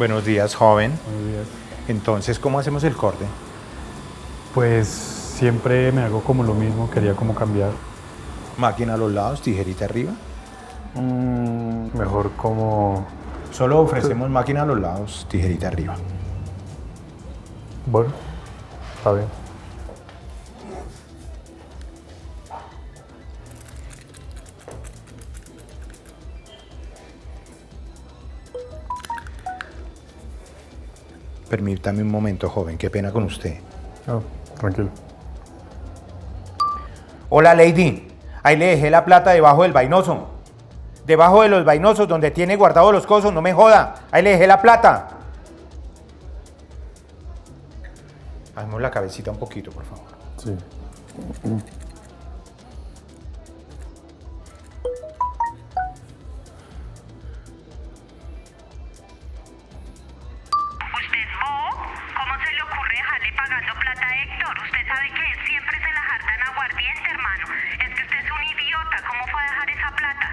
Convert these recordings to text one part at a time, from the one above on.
Buenos días, joven. Buenos días. Entonces, ¿cómo hacemos el corte? Pues siempre me hago como lo mismo, quería como cambiar. Máquina a los lados, tijerita arriba. Mejor como... Solo ofrecemos máquina a los lados, tijerita arriba. Bueno, está bien. Permítame un momento, joven, qué pena con usted. No, tranquilo. Hola, lady. Ahí le dejé la plata debajo del vainoso. Debajo de los vainosos, donde tiene guardados los cosos, no me joda. Ahí le dejé la plata. Hagamos la cabecita un poquito, por favor. Sí. ¿Usted es bobo? ¿Cómo se le ocurre dejarle pagando plata a Héctor? Usted sabe que él siempre se la jarta en aguardiente, hermano. Es que usted es un idiota. ¿Cómo fue a dejar esa plata?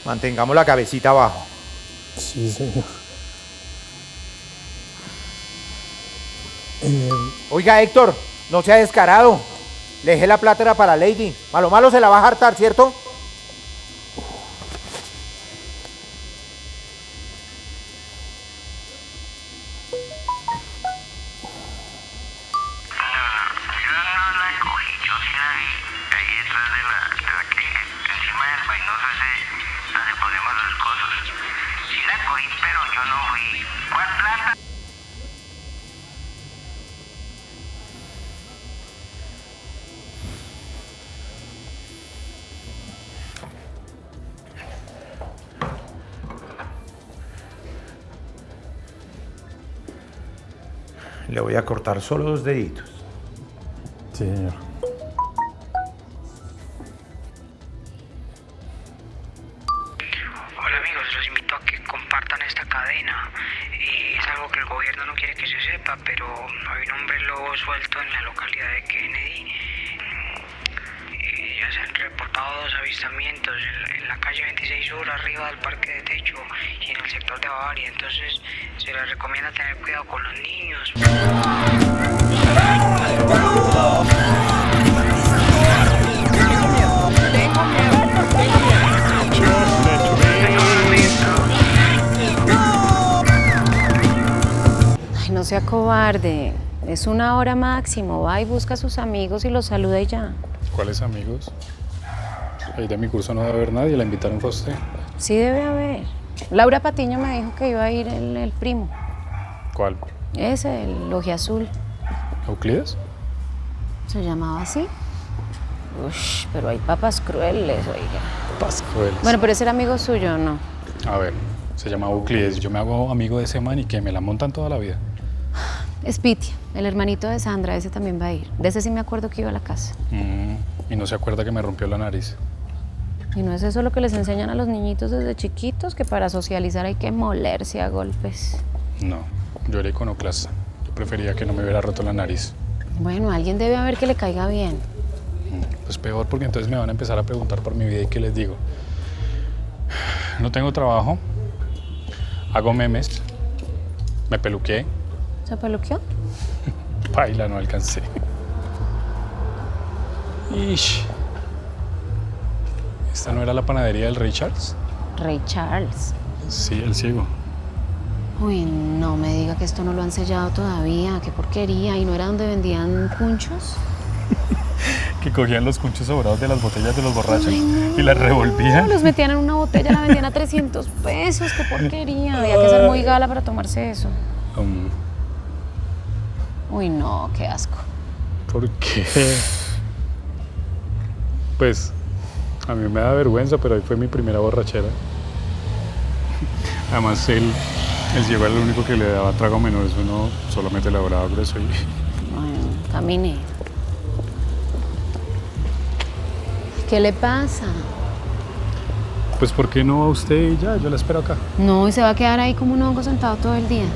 Mantengamos la cabecita abajo. Sí, señor. Oiga, Héctor, no sea descarado. Le dejé la plata, era para lady. Malo malo se la va a hartar, ¿cierto? Yo no la cogí, yo sí la vi. Ahí detrás de la que encima del vainoso ese donde ponemos los cosos. Sí la cogí, pero yo no fui. ¿Cuál plata? Le voy a cortar solo 2 deditos. Sí, señor. Hola amigos, los invito a que compartan esta cadena. Es algo que el gobierno no quiere que se sepa, pero hay un hombre lobo suelto en la localidad de Kennedy. Ya se han reportado 2 avistamientos en la calle 26 Sur, arriba del parque de techo, y en el sector de Bavaria. Entonces se les recomienda tener cuidado con los niños. Ay, no sea cobarde. Es 1 hora máximo. Va y busca a sus amigos y los saluda y ya. ¿Cuáles amigos? Ahí de mi curso no debe haber nadie, la invitaron fue a usted. Sí debe haber. Laura Patiño me dijo que iba a ir el primo. ¿Cuál? Ese, el ojiazul. ¿Euclides? ¿Se llamaba así? Ush, pero hay papas crueles, oiga. Pascueles. Bueno, pero ese era amigo suyo, ¿no? A ver, se llama Euclides. Yo me hago amigo de ese man y que me la montan toda la vida. Es Pitia, el hermanito de Sandra, ese también va a ir. De ese sí me acuerdo que iba a la casa. Y no se acuerda que me rompió la nariz. ¿Y no es eso lo que les enseñan a los niñitos desde chiquitos? Que para socializar hay que molerse a golpes. No, yo era iconoclasta. Yo prefería que no me hubiera roto la nariz. Bueno, alguien debe haber que le caiga bien. Pues peor, porque entonces me van a empezar a preguntar por mi vida y ¿qué les digo? No tengo trabajo, hago memes, me peluqué, ¿Se peluqueó? baila, no alcancé. Ish. ¿Esta no era la panadería del Ray Charles? Ray Charles. Sí, el ciego. Uy, no me diga que esto no lo han sellado todavía. Qué porquería. ¿Y no era donde vendían punchos? Que cogían los cunchos sobrados de las botellas de los borrachos Ay, no. y las revolvían. Los metían en una botella, la vendían a 300 pesos. Qué porquería. Había que ser muy gala para tomarse eso. Uy, no, qué asco. ¿Por qué? Pues, a mí me da vergüenza, pero ahí fue mi primera borrachera. Además, el ciego era el único que le daba trago a menores. Uno solamente le daba grueso y... Bueno, camine. ¿Qué le pasa? Pues, ¿por qué no a usted y ya? Yo la espero acá. No, y se va a quedar ahí como un hongo sentado todo el día.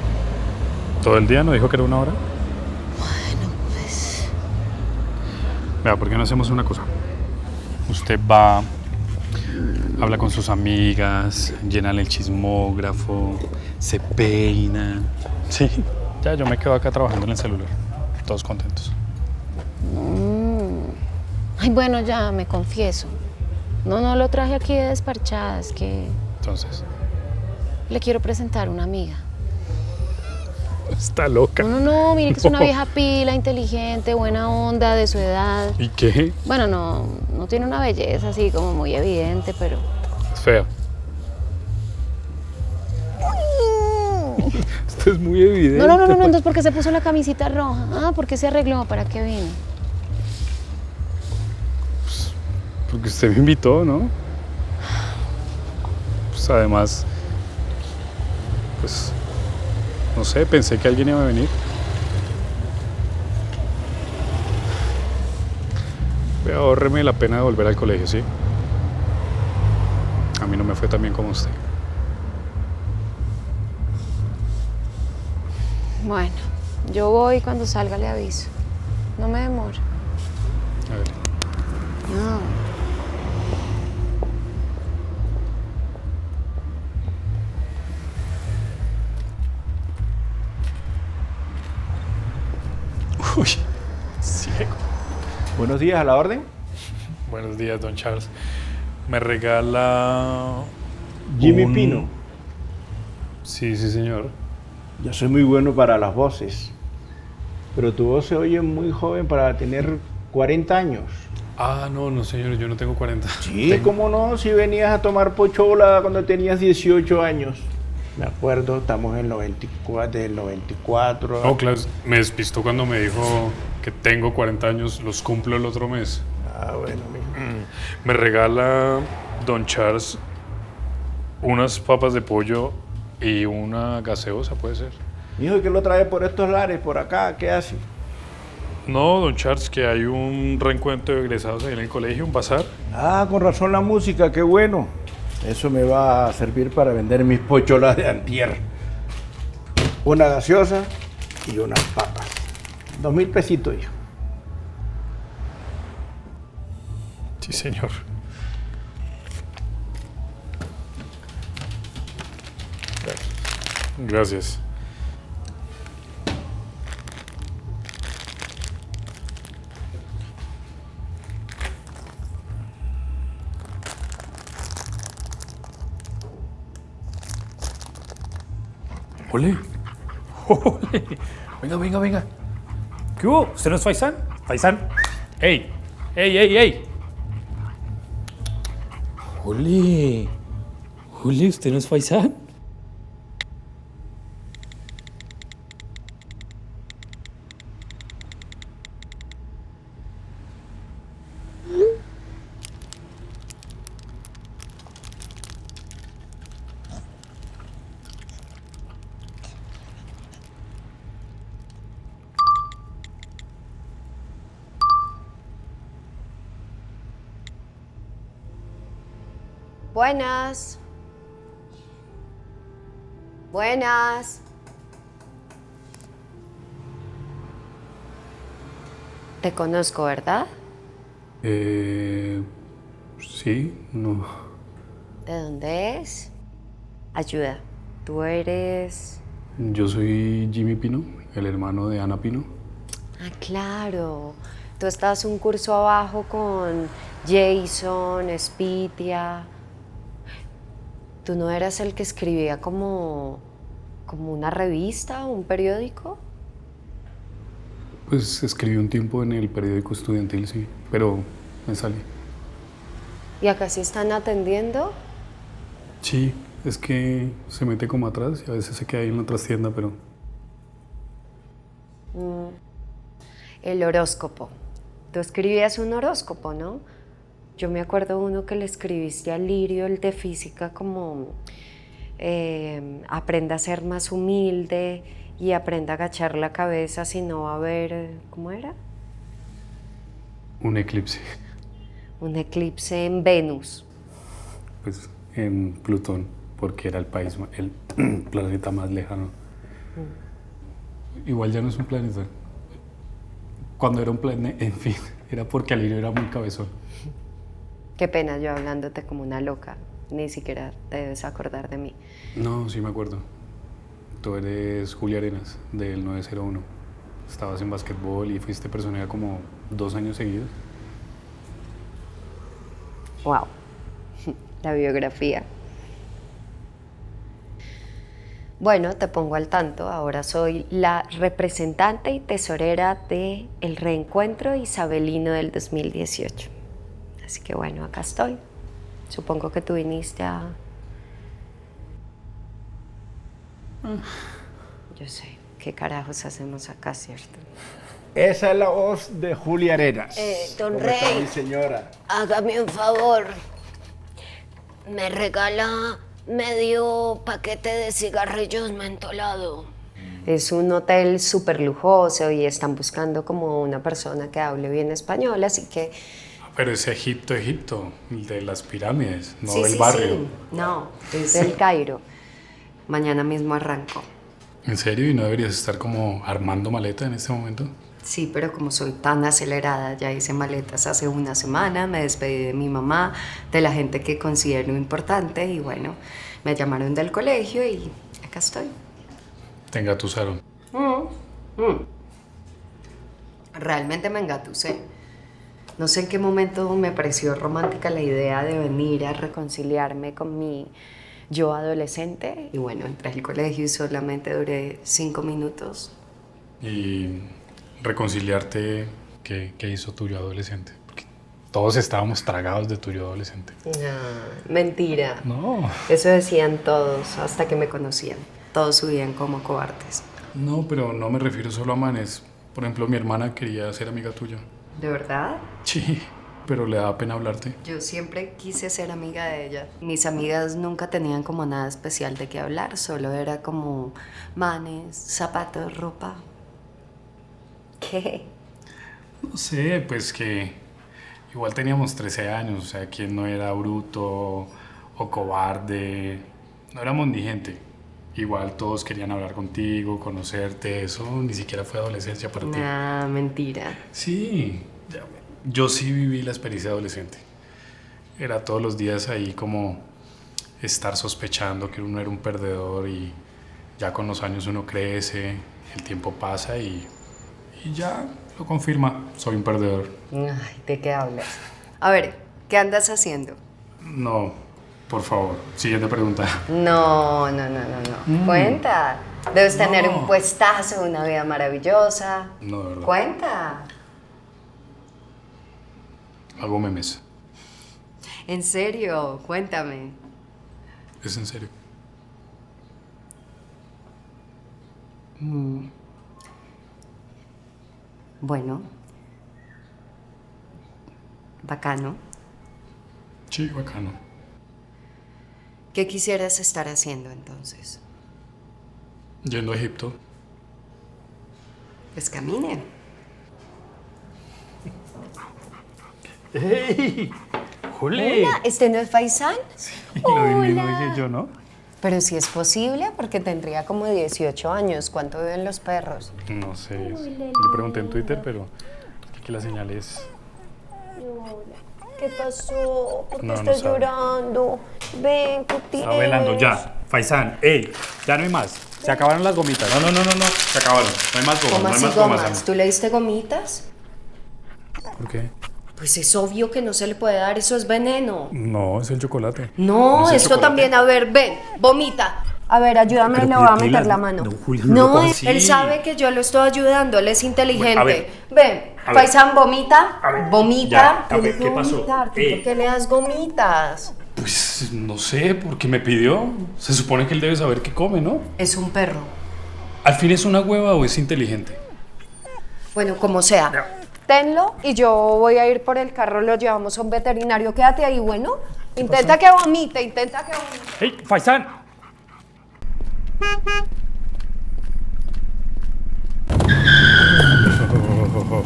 ¿Todo el día? ¿No dijo que era 1 hora? Bueno, pues... Vea, ¿por qué no hacemos una cosa? Usted va, habla con sus amigas, llena el chismógrafo, se peina. Sí, ya yo me quedo acá trabajando en el celular. Todos contentos. Ay, bueno, ya me confieso. No lo traje aquí de desparchada, es que Entonces, le quiero presentar a una amiga. está loca. No, mire que es una No. vieja pila, inteligente, buena onda, de su edad. ¿Y qué? Bueno, no tiene una belleza así como muy evidente, pero... Es fea. Esto es muy evidente. No, entonces ¿por qué se puso la camisita roja? Ah, ¿por qué se arregló? ¿Para qué vino? Porque usted me invitó, ¿no? Pues además, pues, no sé, pensé que alguien iba a venir. Vea, ahórreme la pena de volver al colegio, ¿sí? A mí no me fue tan bien como usted. Bueno, yo voy cuando salga le aviso. No me demoro. A ver. No. Uy, ciego. Buenos días, a la orden. Buenos días, don Charles. Me regala... Jimmy un- Pino. Sí, señor. Yo soy muy bueno para las voces, pero tu voz se oye muy joven para tener 40 años. Ah, no, señor, yo no tengo 40. Sí, Tengo- ¿cómo no? Si venías a tomar pochola cuando tenías 18 años. Me acuerdo, estamos en 94, del 94. No, claro, me despistó cuando me dijo que tengo 40 años, los cumplo el otro mes. Ah, bueno, mijo. Me regala don Charles unas papas de pollo y una gaseosa, puede ser. Mijo, ¿y qué lo trae por estos lares, por acá? ¿Qué hace? No, don Charles, que hay un reencuentro de egresados ahí en el colegio, un bazar. Ah, con razón la música, qué bueno. Eso me va a servir para vender mis pocholas de antier. Una gaseosa y unas papas. 2.000 pesitos, hijo. Sí, señor. Gracias. Ole. Ole. Venga. ¿Qué hubo? ¿Usted no es Faisán? ¿Faisán? ¡Ey! Ole. Ole, ¿usted no es Faisán? Buenas. Buenas. Te conozco, ¿verdad? Sí, no. ¿De dónde es? Ayuda. Tú eres... Yo soy Jimmy Pino, el hermano de Ana Pino. Ah, claro. Tú estás un curso abajo con Jason, Spitia. ¿Tú no eras el que escribía como una revista, un periódico? Pues escribí un tiempo en el periódico estudiantil, sí, pero me salí. ¿Y acá sí están atendiendo? Sí, es que se mete como atrás y a veces se queda ahí en la trastienda, pero... El horóscopo. Tú escribías un horóscopo, ¿no? Yo me acuerdo uno que le escribiste a Lirio, el de física, como aprenda a ser más humilde y aprenda a agachar la cabeza si no va a haber... ¿Cómo era? Un eclipse, Un eclipse en Venus. pues en Plutón, porque era el país, el planeta más lejano. Igual ya no es un planeta. Cuando era un planeta, en fin, era porque Alirio era muy cabezón. Qué pena yo hablándote como una loca. Ni siquiera te debes acordar de mí. No, sí me acuerdo. Tú eres Julia Arenas, del 901. Estabas en básquetbol y fuiste personera como 2 años seguidos. Wow. La biografía. Bueno, te pongo al tanto. Ahora soy la representante y tesorera de el Reencuentro Isabelino del 2018. Así que bueno, acá estoy. Supongo que tú viniste a... Yo sé, ¿qué carajos hacemos acá, cierto? Esa es la voz de Julia Arenas. Don ¿Cómo está, Rey? mi señora? Hágame un favor. Me regala medio paquete de cigarrillos mentolado. Es un hotel súper lujoso y están buscando como una persona que hable bien español, así que... Pero es Egipto, el de las pirámides, no Sí, del sí, barrio. sí. No, es del Cairo. Mañana mismo arranco. ¿En serio? ¿Y no deberías estar como armando maleta en este momento? Sí, pero como soy tan acelerada, ya hice maletas hace una semana, me despedí de mi mamá, de la gente que considero importante y bueno, me llamaron del colegio y acá estoy. Te engatusaron. Realmente me engatusé. No sé en qué momento me pareció romántica la idea de venir a reconciliarme con mi yo adolescente y bueno, entré al colegio y solamente duré 5 minutos. Y reconciliarte, ¿qué hizo tu yo adolescente? Porque todos estábamos tragados de tu yo adolescente. Mentira. No. Eso decían todos hasta que me conocían. Todos subían como cobardes. No, pero no me refiero solo a manes. Por ejemplo, mi hermana quería ser amiga tuya. ¿De verdad? Sí, pero le daba pena hablarte. Yo siempre quise ser amiga de ella. Mis amigas nunca tenían como nada especial de qué hablar, solo era como manes, zapatos, ropa. ¿Qué? No sé, pues que igual teníamos 13 años, o sea, ¿quién no era bruto o cobarde? No éramos ni gente. Igual todos querían hablar contigo, conocerte, eso ni siquiera fue adolescencia para ti. Ah, mentira. Sí, yo sí viví la experiencia adolescente. Era todos los días ahí como estar sospechando que uno era un perdedor y ya con los años uno crece, el tiempo pasa y ya lo confirma, soy un perdedor. Ay, ¿de qué hablas? A ver, ¿qué andas haciendo? No, por favor, siguiente pregunta. No. Cuenta. Debes tener No. un puestazo, una vida maravillosa. No, de verdad. Cuenta. Hago memes. En serio, cuéntame. ¿Es en serio? Bueno. Bacano. Sí, bacano. ¿Qué quisieras estar haciendo entonces? Yendo a Egipto. Pues camine. ¡Ey! ¡Jole! Hola, ¿este no es Faisán? Lo mismo dije yo, ¿no? Pero si es posible, porque tendría como 18 años. ¿Cuánto viven los perros? No sé. Yo pregunté en Twitter, pero aquí la señal es... ¿Qué pasó? ¿Por qué No, no estás sabe. llorando? Ven, ¿qué tienes? Está velando ya. Faisán, ey, ya no hay más. Se acabaron las gomitas. No, se acabaron. No hay más gomas, ¿Cómo no hay así más gomas. gomas? ¿Tú le diste gomitas? ¿Por qué? Pues es obvio que no se le puede dar, eso es veneno. No, es el chocolate. No, ¿Es el esto chocolate? también, a ver, ven, vomita. A ver, ayúdame, Pero le voy a Julia, meter la mano. no, Julia, no lo cojas así. Él sabe que yo lo estoy ayudando, él es inteligente. A ver, ven, a ver. Faisán, vomita, A ver, vomita. ya, a ver, Tienes que ¿qué pasó? vomitar, ¿tú Ey. ¿por qué le das gomitas? Pues no sé, porque me pidió. Se supone que él debe saber qué come, ¿no? Es un perro. ¿Al fin es una hueva o es inteligente? Bueno, como sea. Tenlo y yo voy a ir por el carro, lo llevamos a un veterinario. Quédate ahí, bueno. Intenta que vomite, intenta que vomite. ¡Ey, Faisán!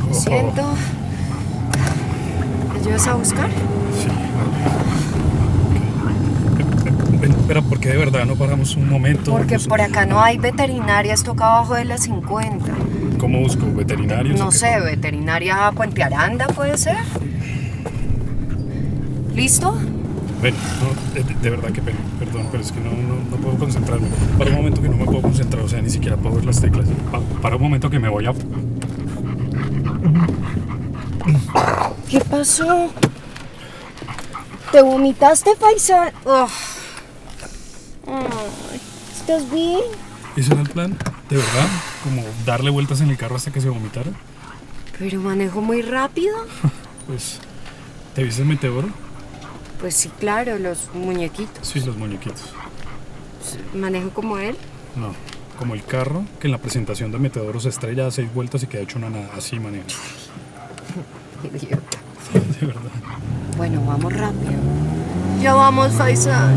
Lo siento. ¿Me ayudas a buscar? Ven, espera, ¿por qué de verdad no paramos un momento? Porque por acá no hay veterinarias, toca abajo de las 50. ¿Cómo busco? ¿Veterinarios? No o qué? sé, veterinaria Puente Aranda puede ser. ¿Listo? Ven, no, de verdad que pena, perdón, pero es que no puedo concentrarme. Para un momento que no me puedo concentrar, o sea, ni siquiera puedo ver las teclas. Para un momento que me voy a... ¿Qué pasó? ¿Te vomitaste, Faisán? ¿Estás bien? ¿Ese era el plan? ¿De verdad? ¿Como darle vueltas en el carro hasta que se vomitara? Pero manejo muy rápido. Pues, ¿te viste el meteoro? Pues sí, claro, los muñequitos. Sí, los muñequitos. ¿Manejo como él? No, como el carro que en la presentación de Meteoro se estrella a 6 vueltas y queda hecho una nada. Así maneja. Idiota. De verdad. Bueno, vamos rápido. Ya vamos, Faisán.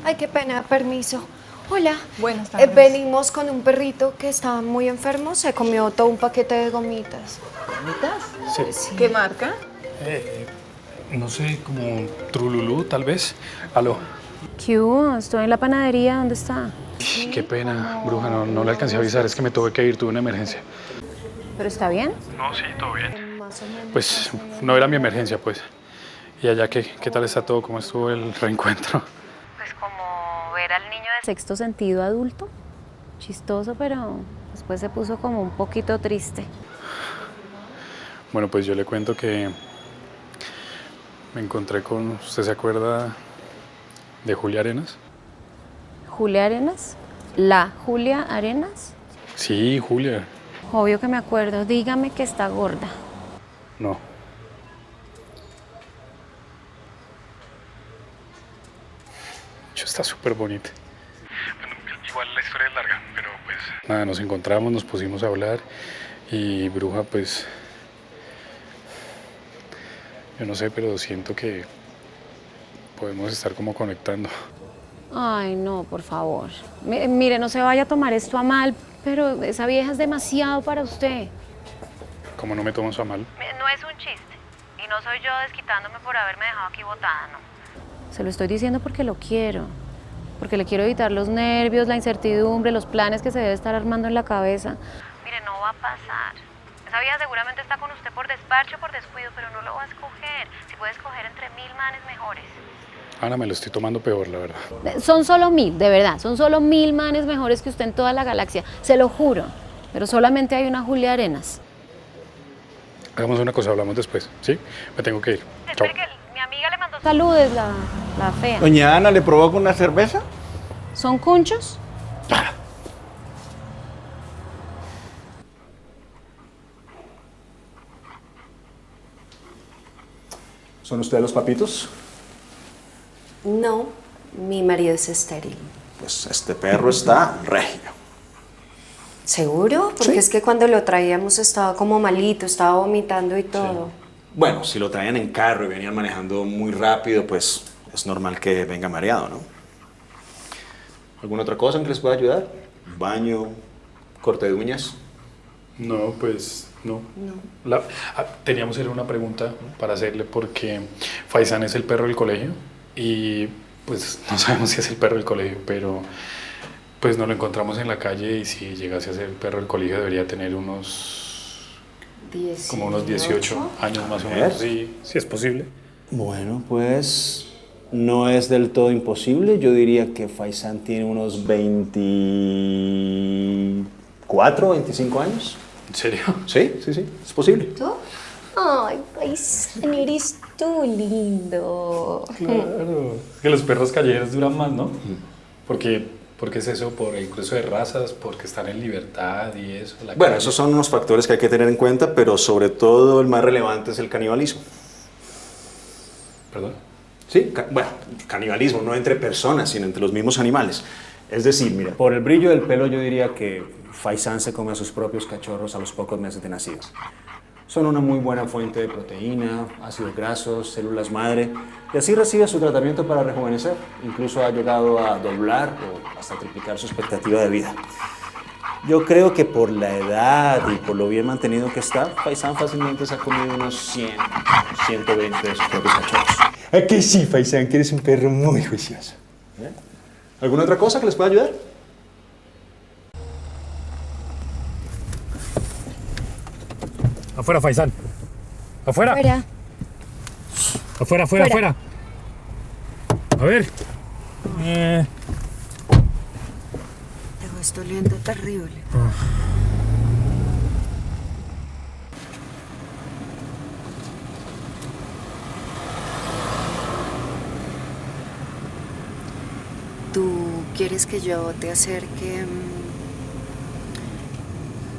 Ay, qué pena, permiso. Hola. Buenas tardes. Venimos con un perrito que estaba muy enfermo. Se comió todo un paquete de gomitas. ¿Gomitas? Sí. ¿Qué marca? No sé, como Trululú, tal vez. Aló. ¿Qué hubo? Estoy en la panadería. ¿Dónde está? Qué pena, bruja, no le alcancé a avisar. Es que me tuve que ir, tuve una emergencia. ¿Pero está bien? No, sí, todo bien. Pues no era mi emergencia, pues. ¿Y allá qué tal está todo? ¿Cómo estuvo el reencuentro? Pues como ver al niño de sexto sentido adulto. Chistoso, pero después se puso como un poquito triste. Bueno, pues yo le cuento que me encontré con... ¿Usted se acuerda de Julia Arenas? ¿Julia Arenas? ¿La Julia Arenas? Sí, Julia. Obvio que me acuerdo. Dígame que está gorda. No. Está súper bonita. Bueno, igual la historia es larga, pero pues... Nada, nos encontramos, nos pusimos a hablar y bruja, pues... Yo no sé, pero siento que podemos estar como conectando. Ay, no, por favor. Mire, no se vaya a tomar esto a mal, pero esa vieja es demasiado para usted. ¿Cómo no me tomo eso a mal? No es un chiste. Y no soy yo desquitándome por haberme dejado aquí botada, no. Se lo estoy diciendo porque lo quiero. Porque le quiero evitar los nervios, la incertidumbre, los planes que se debe estar armando en la cabeza. Mire, no va a pasar. Esa vieja seguramente está con usted por despacho o por descuido, pero no lo va a escoger. Si puede escoger entre 1000 manes mejores. Ana, me lo estoy tomando peor, la verdad. Son solo 1000, de verdad. Son solo 1000 manes mejores que usted en toda la galaxia. Se lo juro. Pero solamente hay una Julia Arenas. Hagamos una cosa, hablamos después, ¿sí? Me tengo que ir. Chao. Espere que mi amiga le mandó saludes, la fea. Doña Ana, ¿le provoca una cerveza? ¿Son cunchos? ¿Son ustedes los papitos? No, mi marido es estéril. Pues este perro está regio. ¿Seguro? Porque Sí. es que cuando lo traíamos estaba como malito, estaba vomitando y todo. Bueno, si lo traían en carro y venían manejando muy rápido, pues es normal que venga mareado, ¿no? ¿Alguna otra cosa en que les pueda ayudar? ¿Baño? ¿Corte de uñas? No, pues no. Teníamos una pregunta para hacerle porque Faisán es el perro del colegio y pues no sabemos si es el perro del colegio, pero pues nos lo encontramos en la calle y si llegase a ser el perro del colegio debería tener como unos 18 años más o menos. Sí, sí es posible. Bueno, pues no es del todo imposible. Yo diría que Faisán tiene unos 24, 25 años. ¿En serio? Sí, es posible. ¿Tú? Ay, Faisán, eres tú lindo. Claro. Es que los perros callejeros duran más, ¿no? ¿Por qué es eso? ¿Por el cruce de razas? ¿Porque están en libertad y eso? Bueno, esos son unos factores que hay que tener en cuenta, pero sobre todo el más relevante es el canibalismo. ¿Perdón? Sí, bueno, canibalismo no entre personas, sino entre los mismos animales. Es decir, mira, por el brillo del pelo yo diría que Faisán se come a sus propios cachorros a los pocos meses de nacidos. Son una muy buena fuente de proteína, ácidos grasos, células madre, y así recibe su tratamiento para rejuvenecer. Incluso ha llegado a doblar o hasta triplicar su expectativa de vida. Yo creo que por la edad y por lo bien mantenido que está, Faisán fácilmente se ha comido unos 100, 120 de sus propios cachorros. ¿A que sí, Faisán, que eres un perro muy juicioso? ¿Alguna otra cosa que les pueda ayudar? Afuera, Faisán. Afuera. Fuera. Afuera, afuera, afuera. A ver. Te estoy oliendo terrible. ¿Tú quieres que yo te acerque?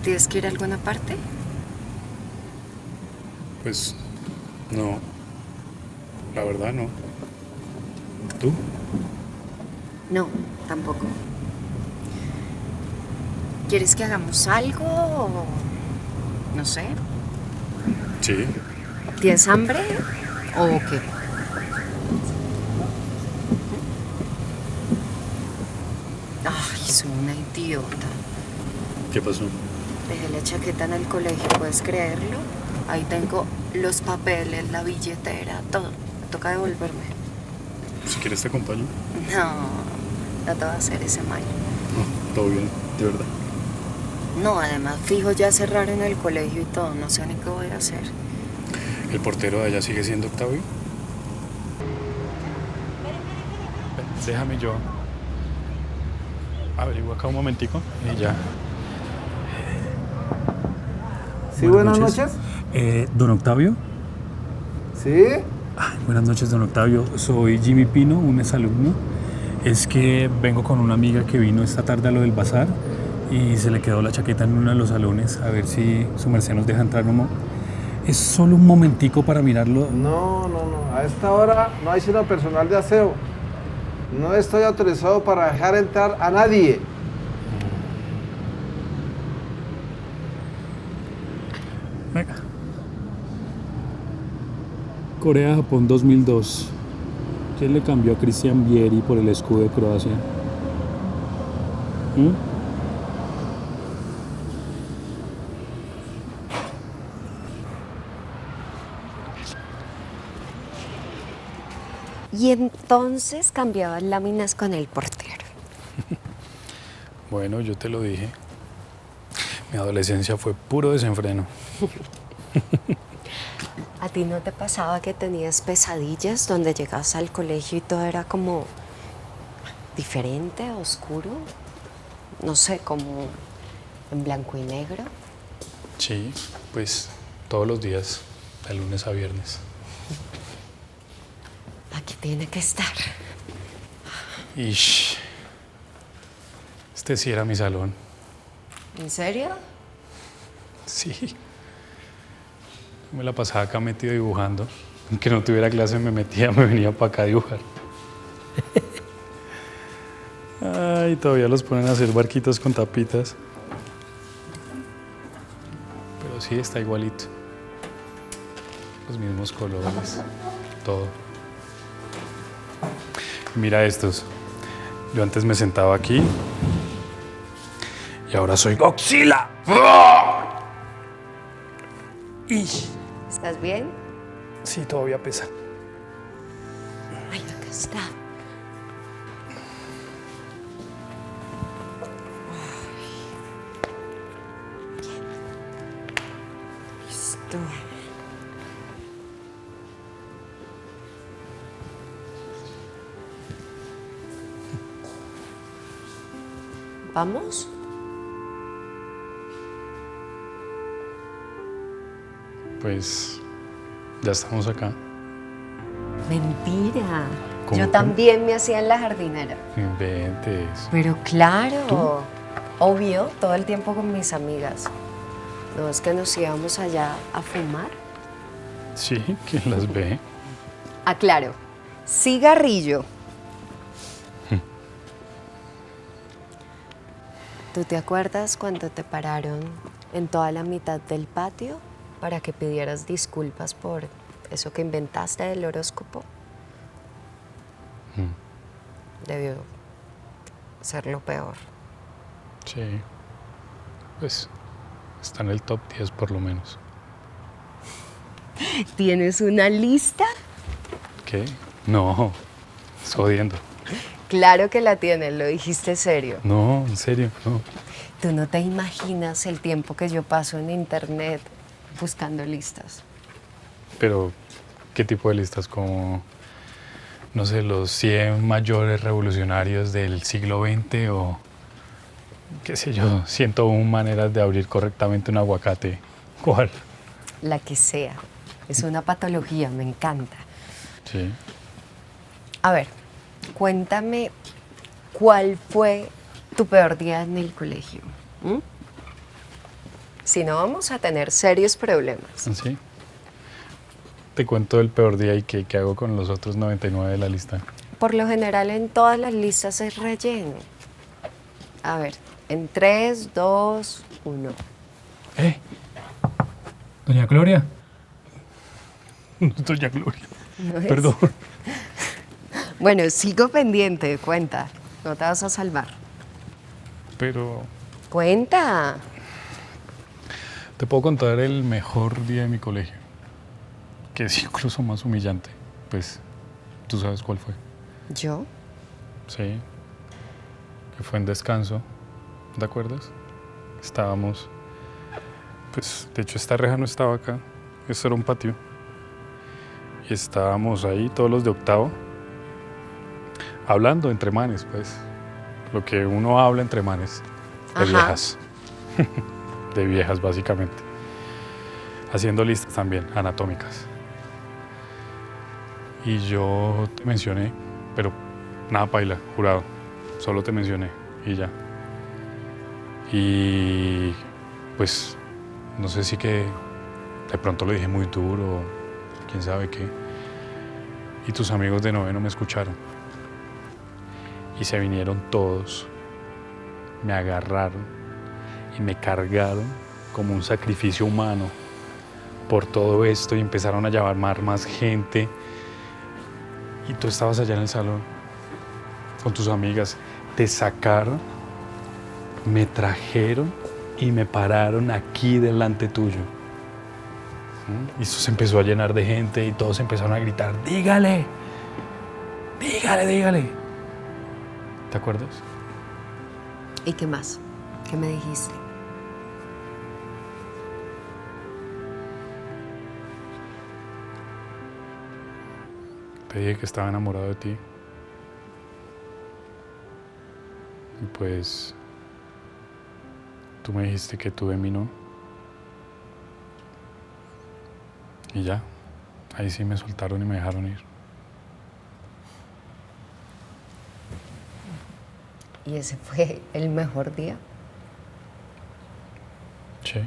¿Tienes que ir a alguna parte? Pues no. La verdad no. ¿Tú? No, tampoco. ¿Quieres que hagamos algo? O no sé. Sí. ¿Tienes hambre? ¿O qué? Ay, soy una idiota. ¿Qué pasó? Dejé la chaqueta en el colegio, ¿puedes creerlo? Ahí tengo los papeles, la billetera, todo. Me toca devolverme. Si quieres te acompaño. No, no te va a hacer ese mal. No, todo bien, de verdad. No, además, fijo, ya cerraron el colegio y todo. No sé ni qué voy a hacer. ¿El portero de allá sigue siendo Octavio? Déjame yo. Averiguo acá un momentico y ya. Sí, buenas noches. ¿Don Octavio? Sí. Buenas noches, don Octavio. Soy Jimmy Pino, un exalumno. Es que vengo con una amiga que vino esta tarde a lo del bazar y se le quedó la chaqueta en uno de los salones. A ver si su merced nos deja entrar Es solo un momentico para mirarlo. No. A esta hora no hay sino personal de aseo. No estoy autorizado para dejar entrar a nadie. Venga. Corea-Japón 2002. ¿Quién le cambió a Cristian Vieri por el escudo de Croacia? Y entonces cambiabas láminas con el portero. Bueno, yo te lo dije. Mi adolescencia fue puro desenfreno. ¿A ti no te pasaba que tenías pesadillas donde llegabas al colegio y todo era como diferente, oscuro? No sé, como en blanco y negro. Sí, pues todos los días, de lunes a viernes. Aquí tiene que estar. Ish. Este sí era mi salón. ¿En serio? Sí. Me la pasaba acá metido dibujando. Aunque no tuviera clase me venía para acá a dibujar. Ay, todavía los ponen a hacer barquitos con tapitas. Pero sí, está igualito. Los mismos colores, todo. Mira estos. Yo antes me sentaba aquí y ahora soy Godzilla. ¿Estás bien? Sí, todavía pesa. Ay, acá está. Listo. ¿Vamos? Pues ya estamos acá. Mentira. ¿Cómo Yo que? también me hacía en la jardinera. Inventes. Pero claro, obvio, todo el tiempo con mis amigas. No es que nos íbamos allá a fumar. Sí, ¿quién las ve? Aclaro, cigarrillo. ¿Tú te acuerdas cuando te pararon en toda la mitad del patio para que pidieras disculpas por eso que inventaste del horóscopo? Debió ser lo peor. Sí. Pues está en el top 10 por lo menos. ¿Tienes una lista? ¿Qué? No, estoy jodiendo. Claro que la tienes, lo dijiste serio. No, en serio, no. Tú no te imaginas el tiempo que yo paso en internet buscando listas. Pero, ¿qué tipo de listas? Como, no sé, los 100 mayores revolucionarios del siglo XX o, qué sé yo, 101 maneras de abrir correctamente un aguacate. ¿Cuál? La que sea. Es una patología, me encanta. Sí. A ver, cuéntame cuál fue tu peor día en el colegio. ¿Mm? Si no, vamos a tener serios problemas. ¿Sí? Te cuento el peor día y qué hago con los otros 99 de la lista. Por lo general en todas las listas es relleno. A ver, en 3, 2, 1. Doña Gloria. Doña Gloria. ¿No es? Perdón. Bueno, sigo pendiente, cuenta. No te vas a salvar. Pero Cuenta. te puedo contar el mejor día de mi colegio, que es incluso más humillante. Pues, ¿tú sabes cuál fue? ¿Yo? Sí, que fue en descanso, ¿te acuerdas? Estábamos, pues, de hecho esta reja no estaba acá, esto era un patio. Y estábamos ahí, todos los de octavo, hablando entre manes, pues, lo que uno habla entre manes, de Ajá. viejas, de viejas básicamente, haciendo listas también, anatómicas. Y yo te mencioné, pero nada paila, jurado, solo te mencioné y ya. Y pues no sé si que de pronto lo dije muy duro, quién sabe qué. Y tus amigos de noveno me escucharon. Y se vinieron todos, me agarraron y me cargaron como un sacrificio humano por todo esto y empezaron a llamar más gente. Y tú estabas allá en el salón con tus amigas, te sacaron, me trajeron y me pararon aquí delante tuyo. Y eso se empezó a llenar de gente y todos empezaron a gritar, dígale, dígale, dígale. ¿Te acuerdas? ¿Y qué más? ¿Qué me dijiste? Te dije que estaba enamorado de ti. Y pues tú me dijiste que tú de mí no. Y ya, ahí sí me soltaron y me dejaron ir. ¿Y ese fue el mejor día? Sí.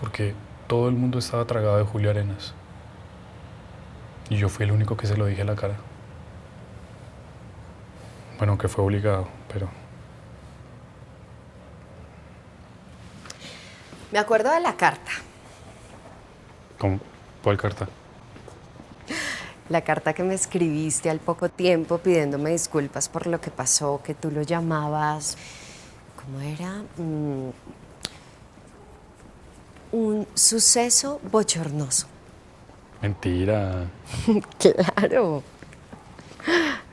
Porque todo el mundo estaba tragado de Julio Arenas. Y yo fui el único que se lo dije a la cara. Bueno, que fue obligado, pero... Me acuerdo de la carta. ¿Cómo? ¿Cuál carta? La carta que me escribiste al poco tiempo pidiéndome disculpas por lo que pasó, que tú lo llamabas... ¿Cómo era? Un suceso bochornoso. Mentira. Claro,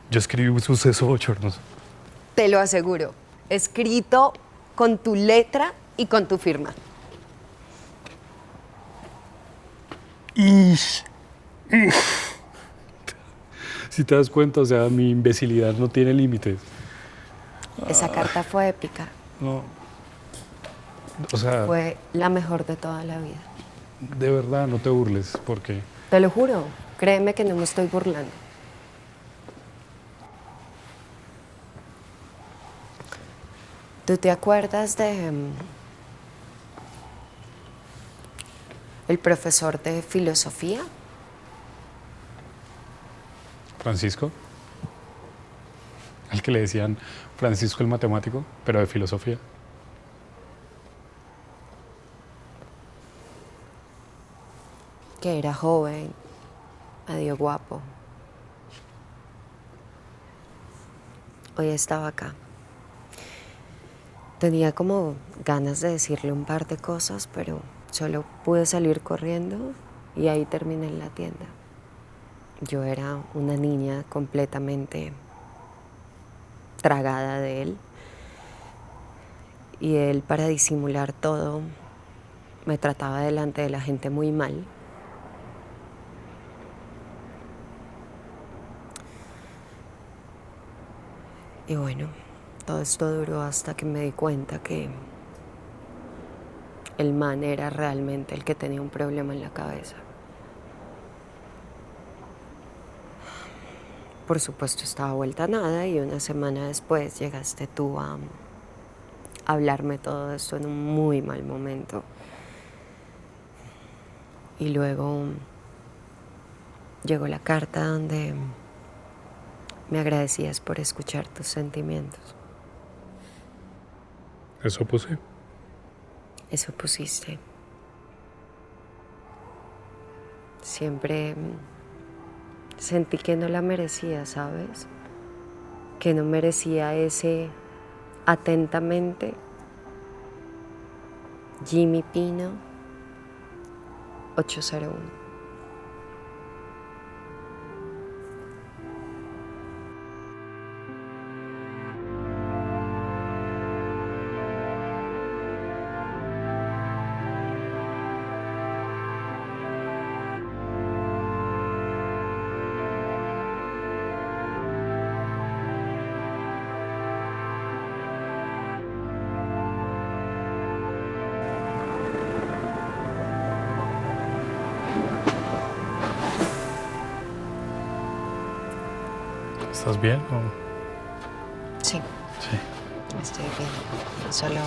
Yo escribí un suceso bochornoso. te lo aseguro. Escrito con tu letra y con tu firma. Si te das cuenta, o sea, mi imbecilidad no tiene límites. Esa carta fue épica. No. O sea, Fue la mejor de toda la vida. de verdad, no te burles, porque... Te lo juro. Créeme que no me estoy burlando. ¿Tú te acuerdas de el profesor de filosofía? Francisco, al que le decían Francisco el matemático, pero de filosofía. Que era joven, medio guapo. Hoy estaba acá. Tenía como ganas de decirle un par de cosas, pero solo pude salir corriendo y ahí terminé en la tienda. Yo era una niña completamente tragada de él. Y él, para disimular todo, me trataba delante de la gente muy mal. Y bueno, todo esto duró hasta que me di cuenta que el man era realmente el que tenía un problema en la cabeza. Por supuesto estaba vuelta a nada y una semana después llegaste tú a hablarme todo esto en un muy mal momento. Y luego llegó la carta donde me agradecías por escuchar tus sentimientos. Eso puse. Eso pusiste. Siempre sentí que no la merecía, ¿sabes? Que no merecía ese atentamente Jimmy Pino 801. ¿Estás bien o...? Sí, Sí. estoy bien. Solo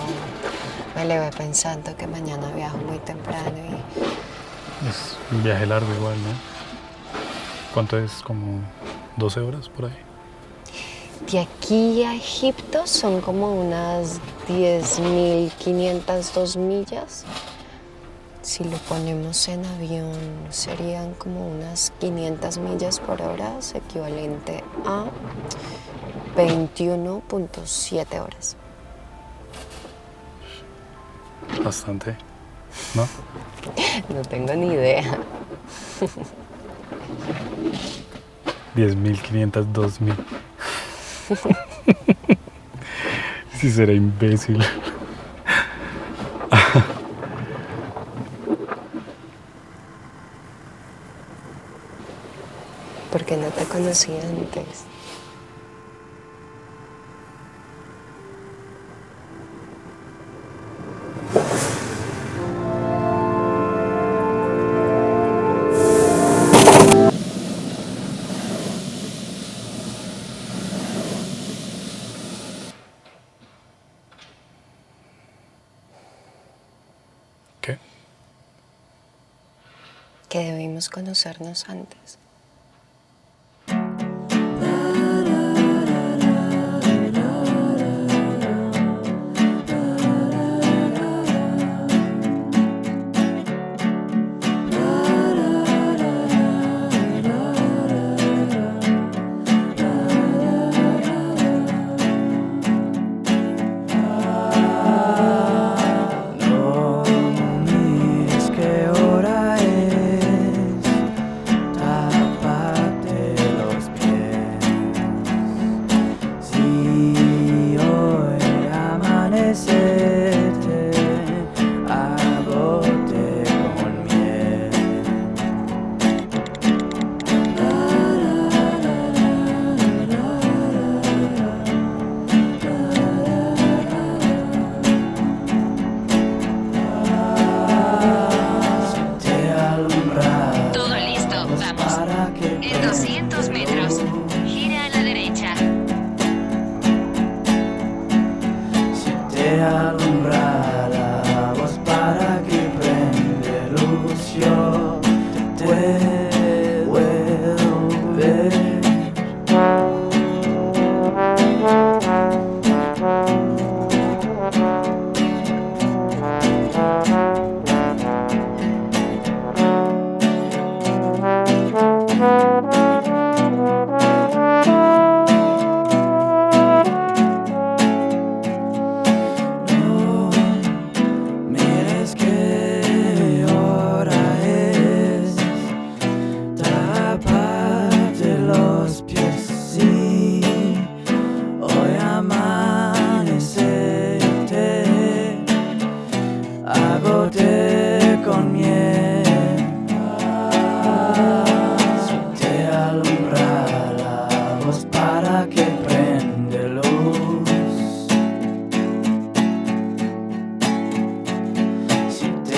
me levé pensando que mañana viajo muy temprano y Es un viaje largo igual, ¿no? ¿Cuánto es? ¿Como 12 horas por ahí? de aquí a Egipto son como unas 10.502 millas. Si lo ponemos en avión serían como unas 500 millas por hora, es equivalente a 21.7 horas. Bastante, ¿no? No tengo ni idea. 10.500, 2.000. Sí será imbécil. Porque no te conocí antes. ¿Qué? Que debimos conocernos antes. No mires qué hora es,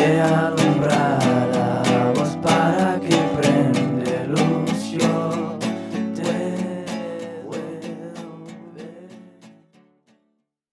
de alumbrar.